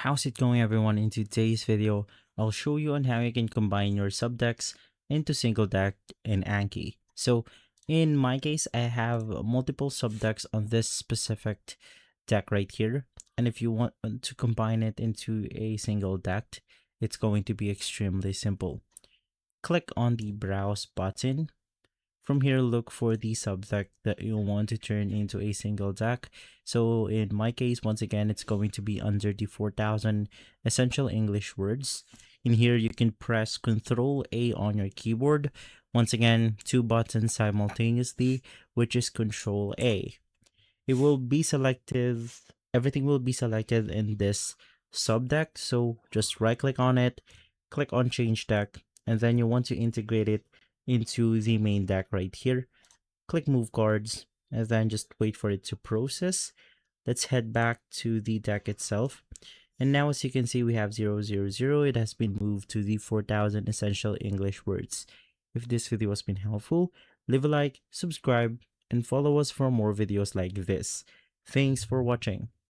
How's it going, everyone? In today's video, I'll show you on how you can combine your subdecks into Single Deck in Anki. So in my case, I have multiple subdecks on this specific deck right here. And if you want to combine it into a single deck, it's going to be extremely simple. Click on the browse button. From here, look for the subdeck that you want to turn into a single deck. So in my case, once again, it's going to be under the 4,000 essential English words. In here, you can press Ctrl A on your keyboard. Once again, two buttons simultaneously, which is Ctrl A. It will be selected, everything will be selected in this subdeck. So just right click on it, click on change deck, and then you want to integrate it into the main deck right here. Click move cards and then just wait for it to process. Let's head back to the deck itself. And now as you can see, we have 000. It has been moved to the 4,000 essential English words. If this video has been helpful, leave a like, subscribe, and follow us for more videos like this. Thanks for watching.